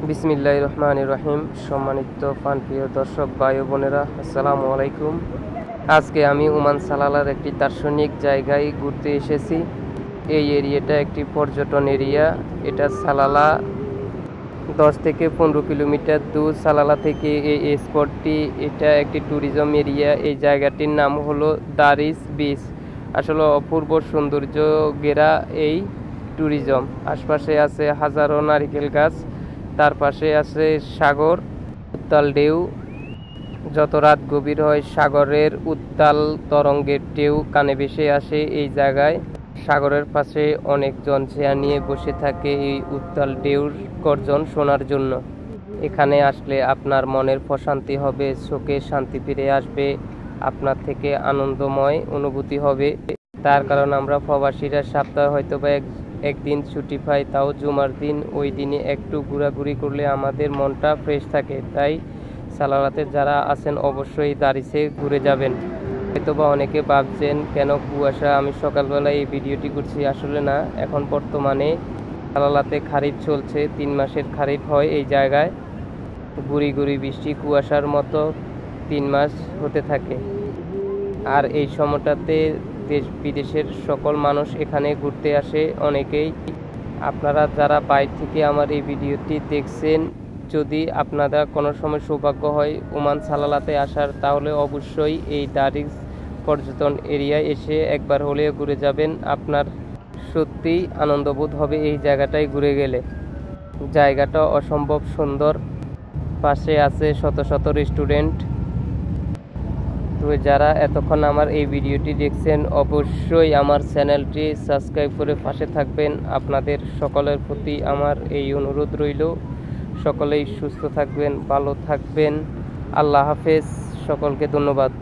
বিসমিল্লাহির রহমানির রহিম। সম্মানিত প্রাণপ্রিয় দর্শক ভাই ও বোনেরা, আসসালামু আলাইকুম। আজকে আমি ওমান সালালার একটি দার্শনিক জায়গায় ঘুরতে এসেছি। এই এরিয়াটা একটি পর্যটন এরিয়া। এটা সালালা 10 থেকে 15 কিলোমিটার দূর। সালালা থেকে এই স্পটটি, এটা একটি ট্যুরিজম এরিয়া। এই জায়গাটির নাম হলো দারিস বিচ। আসলে অপূর্ব সৌন্দর্য ঘেরা এই ট্যুরিজম। আশপাশে আছে হাজারো নারিকেল গাছ, তার পাশে আছে সাগর, উত্তাল ঢেউ। যত রাত গভীর হয় সাগরের উত্তাল তরঙ্গের ঢেউ কানে ভেসে আসে এই জায়গায়। সাগরের পাশে অনেকজন চেয়ার নিয়ে বসে থাকে এই উত্তাল ঢেউর গর্জন শোনার জন্য। এখানে আসলে আপনার মনের প্রশান্তি হবে, চোখে শান্তি ফিরে আসবে, আপনার থেকে আনন্দময় অনুভূতি হবে। তার কারণ আমরা প্রবাসীরা সপ্তাহে হয়তো বা একদিন ছুটি পাই, তাও জুমার দিন। ওই দিনে একটু ঘোরাঘুরি করলে আমাদের মনটা ফ্রেশ থাকে। তাই সালালাতে যারা আছেন অবশ্যই দারিসে ঘুরে যাবেন। হয়তোবা অনেকে ভাবছেন কেন কুয়াশা, আমি সকালবেলায় এই ভিডিওটি করছি। আসলে না, এখন বর্তমানে সালালাতে খারিফ চলছে, 3 মাসের খারিফ হয় এই জায়গায়। গুড়ি গুড়ি বৃষ্টি, কুয়াশার মতো 3 মাস হতে থাকে। আর এই সময়টাতে দেশ বিদেশের সকল মানুষ এখানে ঘুরতে আসে অনেকেই। আপনারা যারা বাইরে থেকে আমার এই ভিডিওটি দেখছেন, যদি আপনারা কোনো সময় সৌভাগ্য হয় ওমান সালালাতে আসার, তাহলে অবশ্যই এই দারিস পর্যটন এরিয়ায় এসে একবার হলেও ঘুরে যাবেন। আপনার সত্যিই আনন্দবোধ হবে এই জায়গাটায় ঘুরে গেলে। জায়গাটা অসম্ভব সুন্দর। পাশে আছে শত শত রেস্টুরেন্ট। তো যারা এতক্ষণ আমার এই ভিডিওটি দেখছেন, অবশ্যই আমার চ্যানেলটি সাবস্ক্রাইব করে পাশে থাকবেন। আপনাদের সকলের প্রতি আমার এই অনুরোধ রইল। সকলেই সুস্থ থাকবেন, ভালো থাকবেন। আল্লাহ হাফেজ। সকলকে ধন্যবাদ।